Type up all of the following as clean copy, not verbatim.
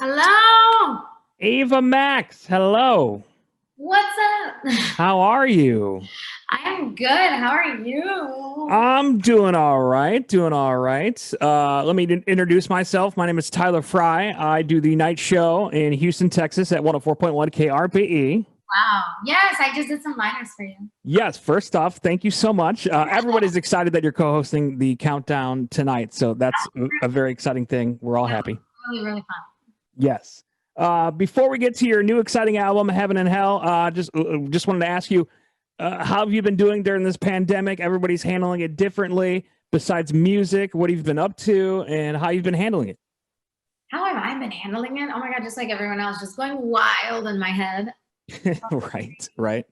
Hello. Ava Max, hello. What's up? How are you? I am good. How are you? I'm doing all right, doing all right. Let me introduce myself. My name is Tyler Frye. I do the night show in Houston, Texas at 104.1 KRPE. Wow. Yes, I just did some liners for you. Yes, first off, thank you so much. Everybody's excited that you're co-hosting the countdown tonight, so that's a very exciting thing. We're all happy. Really, really fun. Yes. Before we get to your new exciting album, Heaven and Hell, just wanted to ask you, how have you been doing during this pandemic? Everybody's handling it differently. Besides music, what have you been up to, and how you've been handling it? How have I been handling it? Oh my God, just like everyone else, just going wild in my head. Right, right.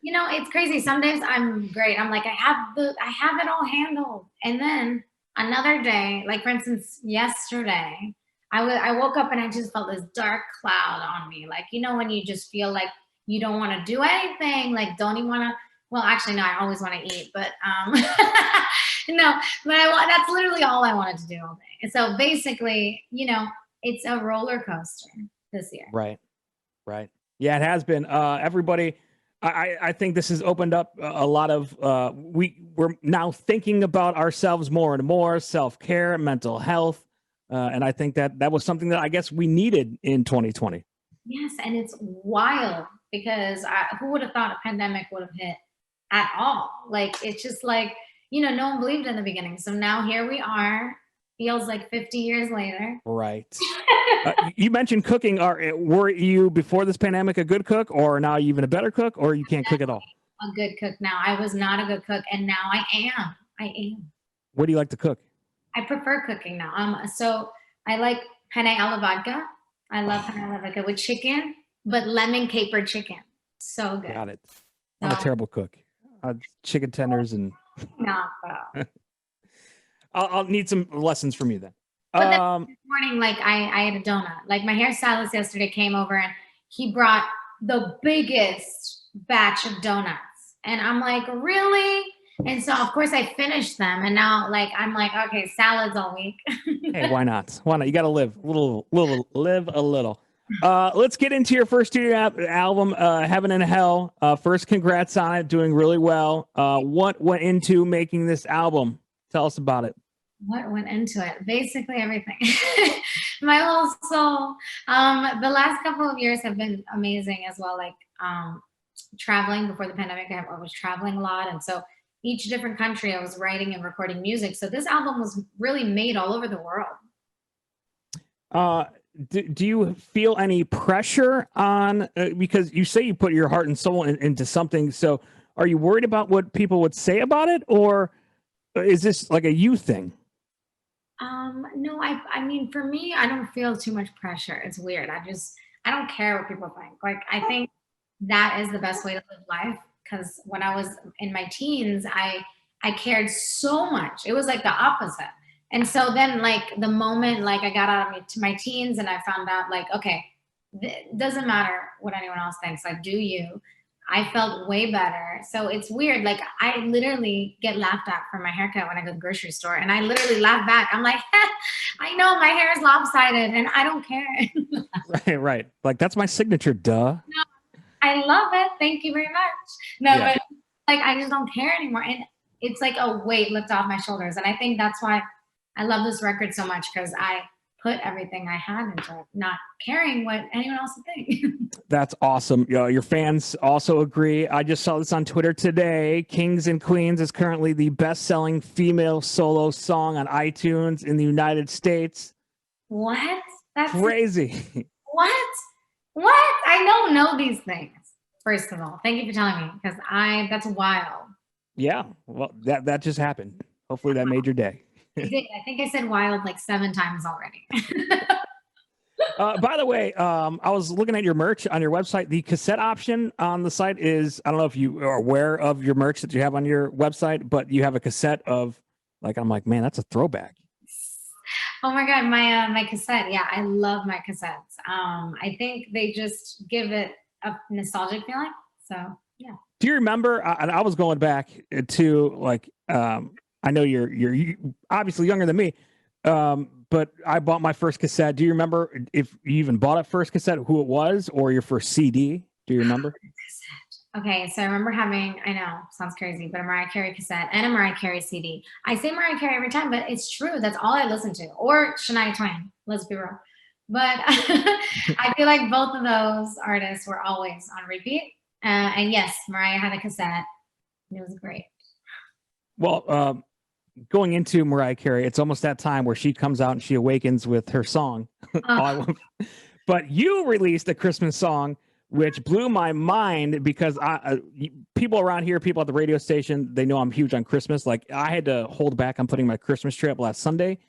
It's crazy. Some days I'm great. I'm like, I have it all handled. And then another day, like for instance, yesterday, I woke up and I just felt this dark cloud on me. Like, when you just feel like you don't want to do anything, like don't even want to, well, actually, no, I always want to eat, but no, but that's literally all I wanted to do all day. And so basically, it's a roller coaster this year. Right, right. Yeah, it has been. Everybody, I think this has opened up a lot of. We're now thinking about ourselves more and more, self-care, mental health, and I think that was something that I guess we needed in 2020. Yes, and it's wild because who would have thought a pandemic would have hit at all? Like, it's just like, no one believed in the beginning. So now here we are, feels like 50 years later. Right. You mentioned cooking. Were you before this pandemic a good cook, or now even a better cook, or you can't cook at all? A good cook now. I was not a good cook, and now I am. I am. What do you like to cook? I prefer cooking now. So I like penne alla vodka. I love penne alla vodka with chicken, but lemon caper chicken. So good. Got it. I'm a terrible cook. Chicken tenders and. Not I'll need some lessons from you then. But then this morning, like I had a donut. Like my hairstylist yesterday came over and he brought the biggest batch of donuts. And I'm like, really? And so of course I finished them. And now like I'm like, okay, salads all week. Hey, why not? Why not? You gotta live live a little. Let's get into your first studio album, Heaven and Hell. First, congrats on it, doing really well. What went into making this album? Tell us about it. What went into it? Basically everything. My whole soul. The last couple of years have been amazing as well. Like traveling before the pandemic, I was traveling a lot. And so each different country I was writing and recording music. So this album was really made all over the world. Do you feel any pressure on, because you say you put your heart and soul into something. So are you worried about what people would say about it, or is this like a you thing? No, I mean, for me, I don't feel too much pressure. It's weird. I don't care what people think. Like, I think that is the best way to live life. Because when I was in my teens, I cared so much. It was like the opposite. And so then, like the moment, like I got out of to my teens, and I found out, like, okay, it doesn't matter what anyone else thinks. Like, do you? I felt way better. So it's weird. Like I literally get laughed at for my haircut when I go to the grocery store, and I literally laugh back. I'm like, I know my hair is lopsided, and I don't care. Right, right. Like that's my signature. Duh. No, I love it. Thank you very much. No, yeah. But like I just don't care anymore, and it's like a weight lifted off my shoulders. And I think that's why I love this record so much, because I put everything I had into it, not caring what anyone else would think. That's awesome. Your fans also agree. I just saw this on Twitter today. Kings and Queens is currently the best-selling female solo song on iTunes in the United States. What? That's crazy. What? I don't know these things. First of all, thank you for telling me, because that's wild. Yeah, well, that just happened. Hopefully that made your day. I did. I think I said wild like 7 times already. By the way, I was looking at your merch on your website. The cassette option on the site is, I don't know if you are aware of your merch that you have on your website, but you have a cassette of, like, I'm like, man, that's a throwback. Oh my God, my cassette. Yeah, I love my cassettes. I think they just give it a nostalgic feeling. So, yeah. Do you remember, and I was going back to, like, I know you're obviously younger than me, but I bought my first cassette. Do you remember if you even bought it first cassette, who it was, or your first CD? Do you remember? Okay, so I remember having, I know, sounds crazy, but a Mariah Carey cassette and a Mariah Carey CD. I say Mariah Carey every time, but it's true. That's all I listen to. Or Shania Twain, let's be real. But I feel like both of those artists were always on repeat. And yes, Mariah had a cassette, and it was great. Well, going into Mariah Carey, it's almost that time where she comes out and she awakens with her song. But you released a Christmas song which blew my mind because people around here, people at the radio station, they know I'm huge on Christmas. Like I had to hold back on putting my Christmas tree up last Sunday.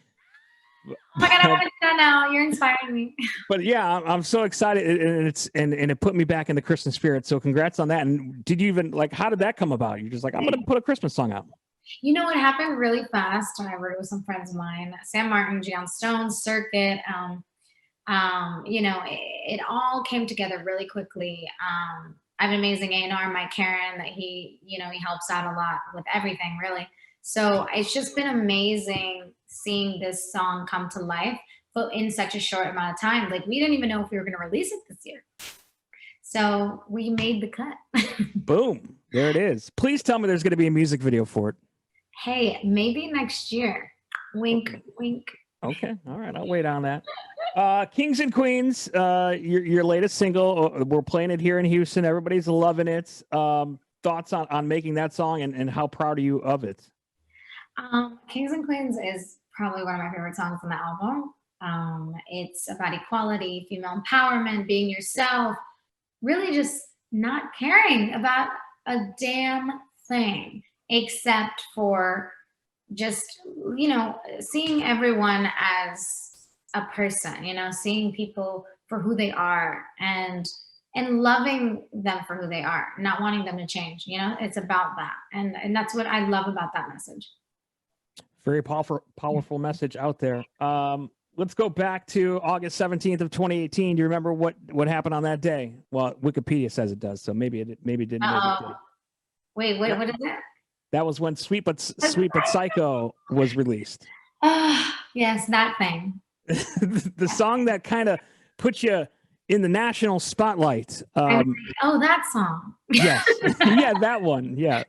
Oh my God, I want to do that now. You're inspiring me. But yeah, I'm so excited, and it put me back in the Christmas spirit. So congrats on that. And did you even how did that come about? You're just like, I'm gonna put a Christmas song out. You know, it happened really fast. I wrote it with some friends of mine, Sam Martin, Gian Stone, Circuit. You know, it all came together really quickly. I have an amazing A&R, Mike Karen, that he helps out a lot with everything, really. So it's just been amazing seeing this song come to life, but in such a short amount of time. Like we didn't even know if we were going to release it this year. So we made the cut. Boom. There it is. Please tell me there's going to be a music video for it. Hey, maybe next year. Wink, wink. Okay. All right. I'll wait on that. Kings and Queens, your latest single. We're playing it here in Houston. Everybody's loving it. Thoughts on making that song and how proud are you of it? Kings and Queens is probably one of my favorite songs on the album. It's about equality, female empowerment, being yourself, really just not caring about a damn thing except for just, seeing everyone as a person, seeing people for who they are and loving them for who they are, not wanting them to change. It's about that. And that's what I love about that message. Very powerful message out there. Let's go back to August 17th of 2018. Do you remember what happened on that day? Well, Wikipedia says it does, so maybe it didn't. Maybe it didn't. Wait, what is it? That was when Sweet but Psycho was released. Yes, that thing. The song that kind of put you in the national spotlight. That song. Yes. Yeah, that one. Yeah.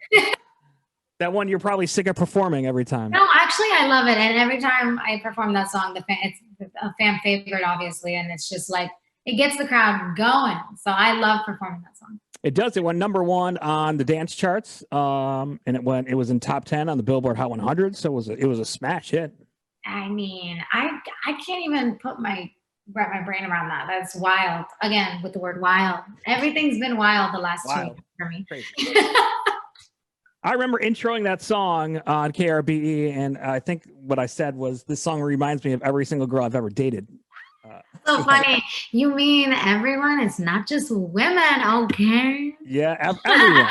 That one you're probably sick of performing every time. No, actually, I love it. And every time I perform that song, it's a fan favorite, obviously. And it's just like, it gets the crowd going. So I love performing that song. It does. It went #1 on the dance charts. And it was in top 10 on the Billboard Hot 100. So it was a smash hit. I mean, I can't even wrap my brain around that. That's wild. Again, with the word wild. Everything's been wild the last 2 years for me. I remember introing that song on KRBE, and I think what I said was, this song reminds me of every single girl I've ever dated. So funny. You mean everyone? It's not just women, okay? Yeah, everyone.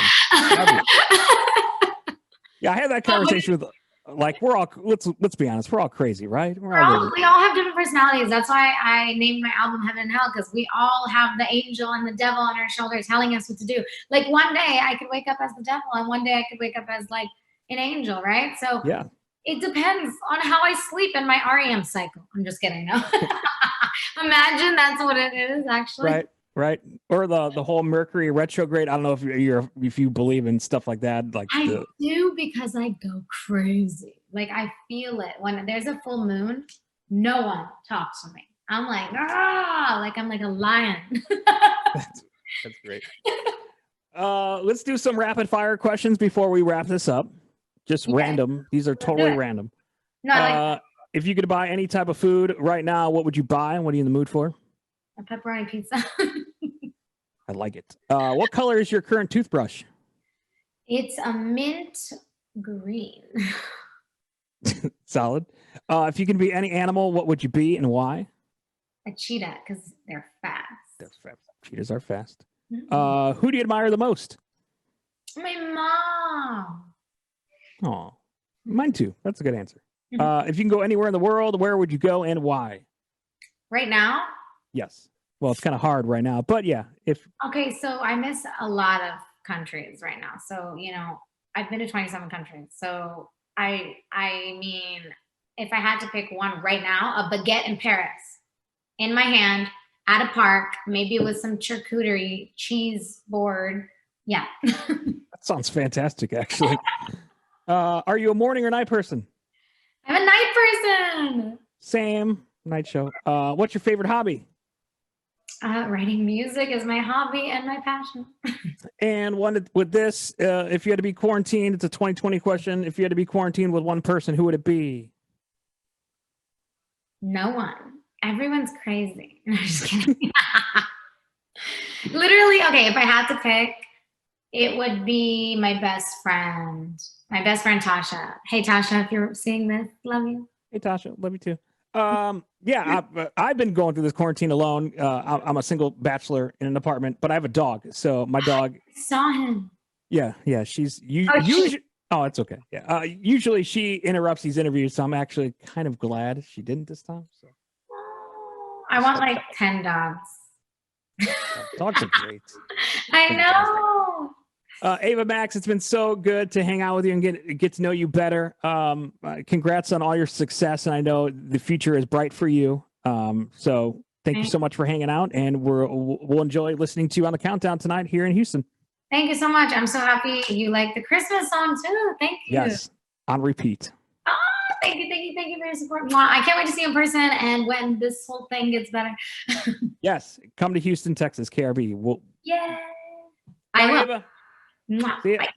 Yeah, I had that conversation with, we're all, let's be honest, we're all crazy, right? We all have different personalities. That's why I named my album Heaven and Hell, because we all have the angel and the devil on our shoulder telling us what to do. Like one day I could wake up as the devil and one day I could wake up as like an angel, right? So yeah, it depends on how I sleep in my REM cycle. I'm just kidding. No. Imagine that's what it is, actually. Right. Or the whole Mercury retrograde. I don't know if you believe in stuff like that. I do, because I go crazy. Like I feel it when there's a full moon. No one talks to me. I'm like, I'm like a lion. That's great. Let's do some rapid fire questions before we wrap this up. Just random. These are totally random. No, if you could buy any type of food right now, what would you buy? And what are you in the mood for? A pepperoni pizza. I like it. What color is your current toothbrush? It's a mint green. Solid. If you can be any animal, what would you be and why? A cheetah, because they're fast. They're fast. Cheetahs are fast. Mm-hmm. Who do you admire the most? My mom. Oh, mine too. That's a good answer. Mm-hmm. If you can go anywhere in the world, where would you go and why? Right now? Yes. Well, it's kind of hard right now, but yeah. Okay, so I miss a lot of countries right now. So, I've been to 27 countries. So I mean, if I had to pick one right now, a baguette in Paris in my hand at a park, maybe with some charcuterie, cheese board. Yeah. That sounds fantastic, actually. Are you a morning or night person? I'm a night person. Same night show. What's your favorite hobby? Writing music is my hobby and my passion. And one with this, if you had to be quarantined, it's a 2020 question. If you had to be quarantined with one person, who would it be? No one. Everyone's crazy. No, I'm just kidding. Literally, okay, if I had to pick, it would be my best friend. My best friend Tasha. Hey Tasha, if you're seeing this, love you. Hey, Tasha, love you too. Yeah, I've been going through this quarantine alone. I'm a single bachelor in an apartment, but I have a dog. So my dog, I saw him. yeah, she's Oh, usually. Oh, it's okay. Yeah, usually she interrupts these interviews, so I'm actually kind of glad she didn't this time. So I want like 10 dogs. dogs are great. I know. Ava Max, it's been so good to hang out with you and get to know you better. Congrats on all your success, and I know the future is bright for you. So thank you so much for hanging out, and we'll enjoy listening to you on the countdown tonight here in Houston. Thank you so much. I'm so happy you like the Christmas song too. Thank you. Yes, on repeat. Oh, thank you for your support. I can't wait to see you in person and when this whole thing gets better. Yes, come to Houston, Texas, KRB. Yay. Bye, I will. Ava. Mwah. See ya. Bye.